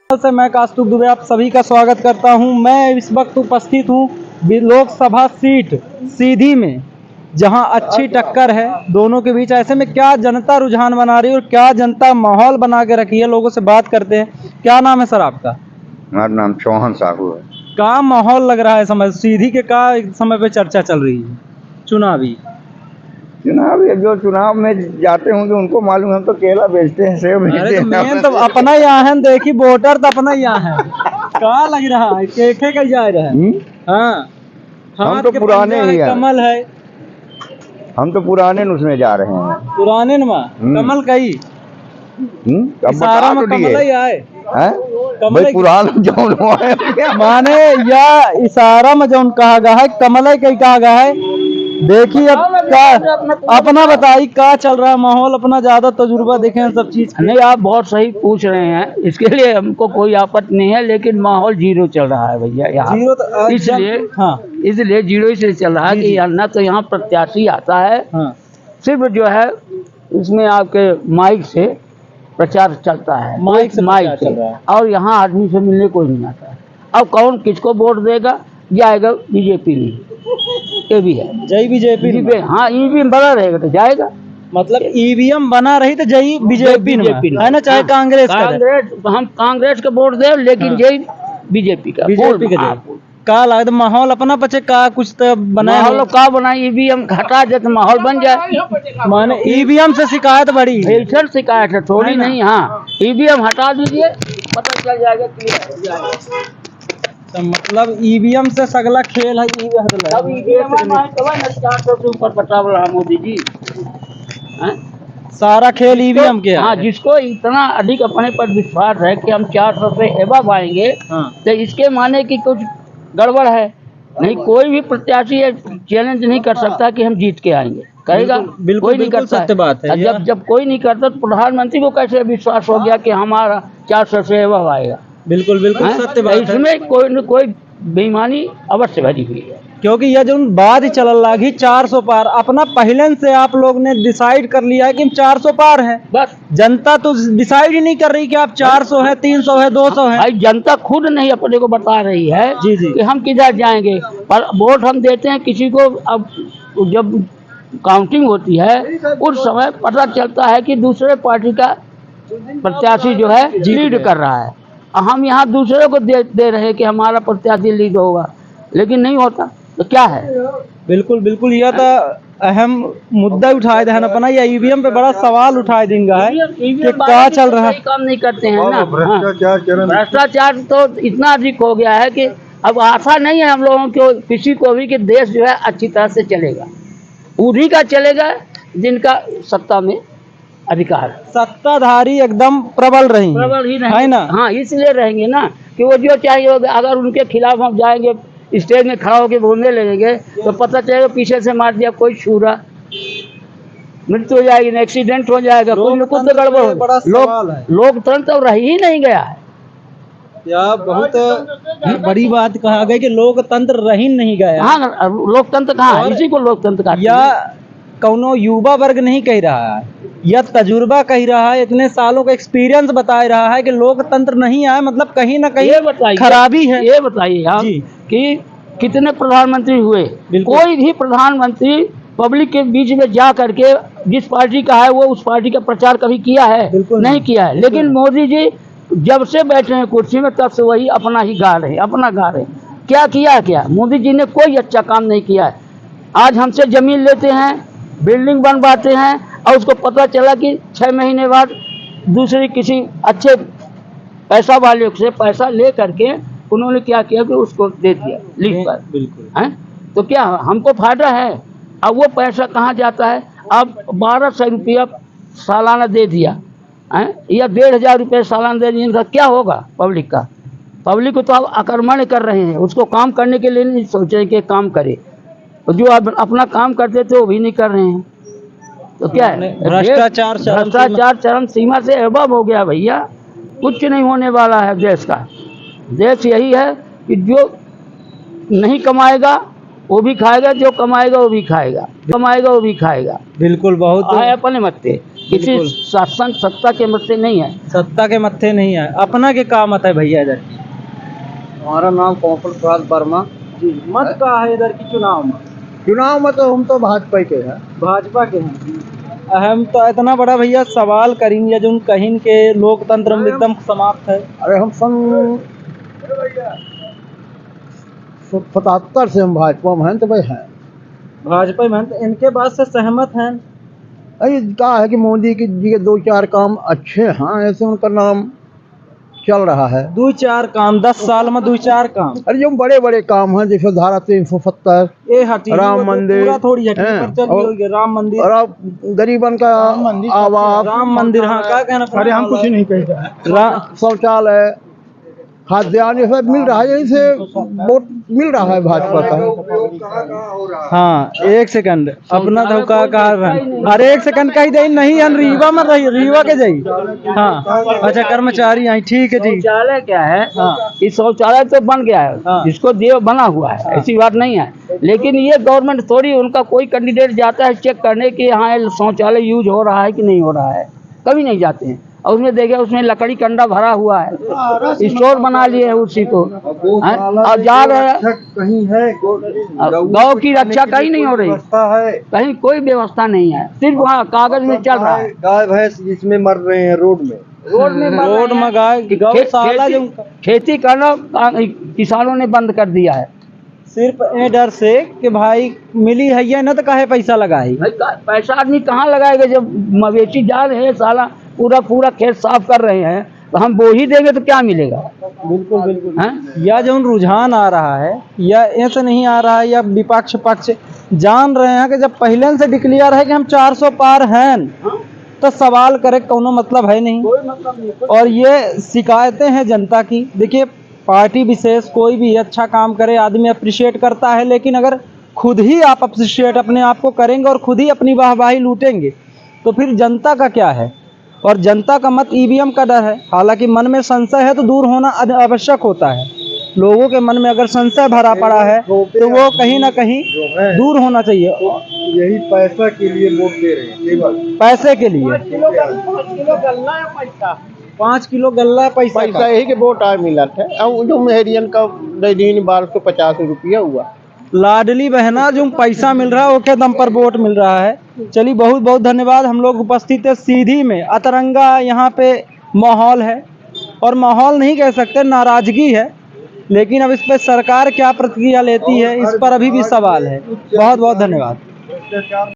से मैं कास्तुक दुबे आप सभी का स्वागत करता हूं। मैं इस वक्त उपस्थित हूं लोकसभा सीट सीधी में, जहां अच्छी टक्कर है दोनों के बीच। ऐसे में क्या जनता रुझान बना रही है और क्या जनता माहौल बना के रखी है, लोगों से बात करते हैं। क्या नाम है सर आपका? हमारा नाम चौहान साहू है। क्या माहौल लग रहा है समय सीधी के? क्या समय पे चर्चा चल रही है चुनावी? चुनाव जो चुनाव में जाते होंगे उनको मालूम है, हम तो केला बेचते हैं, सेब बेचते हैं। मेन तो अपना यहाँ है, देखी वोटर तो अपना यहाँ है। क्या लग रहा है केके का जा रहा है? हाँ, हम तो पुराने ही हैं। कमल है, हम तो पुराने उसमें जा रहे हैं। पुराने नमा कमल का ही सारा में कमल ही आए भाई पुराना जो है माने या इशारा में जो कहा गया है कमल कहीं कहा गया है। देखिए अब क्या अपना बताई क्या चल रहा है माहौल, अपना ज्यादा तजुर्बा देखे हैं सब चीज। नहीं, आप बहुत सही पूछ रहे हैं, इसके लिए हमको कोई आपत्ति नहीं है, लेकिन माहौल जीरो चल रहा है भैया यहाँ। जीरो तो इसलिए हाँ, इसलिए जीरो इसलिए चल रहा है कि ना तो यहाँ प्रत्याशी आता है, हाँ, सिर्फ जो है इसमें आपके माइक से प्रचार चलता है, माइक से और यहाँ आदमी से मिलने कोई नहीं आता है। अब कौन किसको वोट देगा? जाएगा बीजेपी में, ये भी है। जय बीजेपी। हाँ, ईवीएम बना रहेगा तो जाएगा, मतलब ईवीएम बना रही तो जय बीजेपी है ना, चाहे कांग्रेस हम कांग्रेस का वोट दे, लेकिन जय बीजेपी का का लगता माहौल अपना पचे का कुछ तो बनाया माहौल का बना। ईवीएम हटा दे तो माहौल बन जाए। माने ईवीएम से शिकायत बढ़ी है, शिकायत है थोड़ी नहीं। हाँ, ईवीएम हटा दीजिए, पता चल जाएगा क्लियर हो जाएगा। तो मतलब ईवीएम से सगला खेल है। अब ईवीएम 400 से ऊपर पटा रहा मोदी जी। सारा खेल ईवीएम के। हाँ, जिसको इतना अधिक अपने पर विश्वास है कि हम 400 से एबव आएंगे, तो इसके माने कि कुछ गड़बड़ है। नहीं, कोई भी प्रत्याशी चैलेंज नहीं कर सकता कि हम जीत के आएंगे, करेगा? बिल्कुल, कोई नहीं करता। सत्य बात है। जब कोई नहीं करता तो प्रधानमंत्री को कैसे विश्वास हो गया कि हमारा 400 से एबव आएगा? बिल्कुल सत्य बात है। इसमें कोई न कोई बेईमानी अवश्य भरी हुई है, क्योंकि यह जो बात ही चल लगी 400 पार, अपना पहले से आप लोग ने डिसाइड कर लिया है कि हम 400 पार है। बस जनता तो डिसाइड ही नहीं कर रही कि आप 400 है, 300 है, 200 है। भाई, जनता खुद नहीं अपने को बता रही है जी कि हम किधर जाएंगे। पर वोट हम देते हैं किसी को। अब जब काउंटिंग होती है उस समय पता चलता है कि दूसरे पार्टी का प्रत्याशी जो है लीड कर रहा है। हम यहाँ दूसरे को दे रहे हैं कि हमारा प्रत्याशी लीड होगा, लेकिन नहीं होता तो क्या है? बिल्कुल यह तो अहम मुद्दा उठाए थे अपना। या ईवीएम पे बड़ा सवाल उठाए देंगे है कि क्या चल रहा है। काम नहीं करते हैं ना। भ्रष्टाचार तो इतना अधिक हो गया है कि अब आशा नहीं है हम लोगों को किसी को भी कि देश जो है अच्छी तरह से चलेगा। उन्हीं का चलेगा जिनका सत्ता में अधिकार। सत्ताधारी एकदम प्रबल ही है ना। हाँ, इसलिए रहेंगे ना कि वो जो चाहिए होगा। अगर उनके खिलाफ हम जाएंगे, स्टेज में खड़ा होकर बोलने लगेंगे, तो पता चलेगा पीछे से मार दिया कोई छुरा, मृत्यु हो जाएगी, एक्सीडेंट हो जाएगा, कुछ तो गड़बड़ हो। लोकतंत्र तो रह ही नहीं गया है। या बहुत बड़ी बात कहा गई कि लोकतंत्र रह ही नहीं गया। हाँ, लोकतंत्र कहाँ है? इसी को लोकतंत्र का या कौनो युवा वर्ग नहीं कह रहा है, यह तजुर्बा कह रहा है, इतने सालों का एक्सपीरियंस बता रहा है कि लोकतंत्र नहीं आया, मतलब कहीं ना कहीं खराबी है। ये बताइए आप कि कितने प्रधानमंत्री हुए? कोई भी प्रधानमंत्री पब्लिक के बीच में जा करके जिस पार्टी का है वो उस पार्टी का प्रचार कभी किया है? नहीं किया है। लेकिन मोदी जी जब से बैठे हैं कुर्सी में तब से वही अपना ही गा रहे हैं। क्या किया? क्या मोदी जी ने कोई अच्छा काम नहीं किया है। आज हमसे जमीन लेते हैं, बिल्डिंग बनवाते हैं, और उसको पता चला कि 6 महीने बाद दूसरी किसी अच्छे पैसा वाले से पैसा ले करके उन्होंने क्या किया कि उसको दे दिया लिख कर। बिल्कुल है, तो क्या हमको फायदा है? अब वो पैसा कहाँ जाता है? अब 1200 रुपया सालाना दे दिया है, या 1500 रुपये सालाना दे दिया, इनका क्या होगा पब्लिक का? पब्लिक को तो अब आक्रमण कर रहे हैं, उसको काम करने के लिए नहीं सोच रहे कि काम करे। जो अपना काम करते थे वो भी नहीं कर रहे हैं, तो क्या है? भ्रष्टाचार चरम सीमा से एबव हो गया भैया। कुछ नहीं होने वाला है देश का। देश यही है कि जो नहीं कमाएगा वो भी खाएगा, जो कमाएगा वो भी खाएगा, कमाएगा वो भी खाएगा। बिल्कुल, बहुत है अपने मत पे। किसी बिल्कुल। शासन सत्ता के मत से नहीं है। सत्ता के मत्थे नहीं है, अपना के का मत है भैया इधर? हमारा नाम कौशल प्रसाद वर्मा। जी, मत का है इधर की चुनाव में? चुनाव में तो हम तो भाजपा के हैं। भाजपा के हैं। हम तो इतना बड़ा भैया सवाल करेंगे जो कहीं के लोकतंत्र में एकदम समाप्त है। अरे हम सन 77 से हम भाजपा में हैं, तो भाई हैं। भाजपा में हैं, तो इनके बात से सहमत हैं? अरे क्या है कि मोदी की जी के 2-4 काम अच्छे हैं, ऐसे उनका नाम चल रहा है। 2-4 काम 10 साल में 2-4 काम? अरे जो बड़े बड़े काम हैं, जैसे धारा 370, ये हटी राम वो तो मंदिर, पूरा थोड़ी हटी हैं, पर चली और- होगी। राम मंदिर, और अब गरीबन का आवास, राम मंदिर, हाँ क्या कहना? अरे हम कुछ नहीं कहते। रा- शौचालय, खाद्यान्न, ये सब मिल रहा है, यहीं से वोट मिल रहा है भाजपा का। हाँ एक सेकंड अपना धोखा का हर एक सेकंड का ही दे नहीं है, रीवा में रही, रीवा के जाई। हाँ अच्छा, कर्मचारी आई, ठीक है जी। शौचालय क्या है? हाँ इस शौचालय तो बन गया है, हाँ। जिसको दिए बना हुआ है, ऐसी बात नहीं है। लेकिन ये गवर्नमेंट थोड़ी, उनका कोई कैंडिडेट जाता है चेक करने कि हाँ ये शौचालय यूज हो रहा है कि नहीं हो रहा है, कभी नहीं जाते हैं। और उसमें देखे उसमें लकड़ी कंडा भरा हुआ है, स्टोर बना लिए है उसी को, हैं? और जा रहे हैं कहीं है गौ की रक्षा कहीं नहीं हो रही, कहीं कोई व्यवस्था नहीं है, सिर्फ वहाँ कागज में चल रहा है। गाय भैंस जिसमें मर रहे हैं रोड में। रोड में मर रहे रोड हैं। में गाय गौशाला जो खेती करना किसानों ने बंद कर दिया है। सिर्फ ए डर से कि भाई मिली है या न तो काहे पैसा लगाई। भाई पैसा आदमी कहाँ लगाएगा जब मवेशी जा रहे हैं, साला पूरा पूरा खेत साफ कर रहे हैं, तो हम वो ही देंगे तो क्या मिलेगा? बिल्कुल बिल्कुल। हैं? या जो रुझान आ रहा है या ऐसे नहीं आ रहा है, या विपक्ष पक्ष जान रहे हैं कि जब पहले से डिक्लेयर है कि हम 400 पार हैं, तो सवाल करे कोनो मतलब है नहीं। कोई मतलब नहीं। और ये शिकायतें हैं जनता की। देखिए पार्टी विशेष कोई भी अच्छा काम करे आदमी अप्रिशिएट करता है, लेकिन अगर खुद ही आप अप्रिशिएट अपने आप को करेंगे और खुद ही अपनी वाहवाही लूटेंगे तो फिर जनता का क्या है? और जनता का मत ईवीएम का डर है। हालांकि मन में संशय है तो दूर होना आवश्यक होता है। लोगों के मन में अगर संशय भरा पड़ा है तो वो कहीं ना कहीं दूर होना चाहिए। यही पैसा के लिए वोट दे रहे हैं केवल। पैसे के लिए 5 किलो गल्ला पैसा पैसा यही के वोट आए मिला थे। अब जो मेहरियन का दिन 1250 रुपया हुआ। लाडली बहना जो पैसा मिल रहा है उसके दम पर वोट मिल रहा है। चलिए बहुत बहुत धन्यवाद। हम लोग उपस्थित है सीधी में, अतरंगा यहाँ पे माहौल है, और माहौल नहीं कह सकते, नाराजगी है। लेकिन अब इस पर सरकार क्या प्रतिक्रिया लेती है इस पर अभी भी सवाल है। बहुत बहुत धन्यवाद।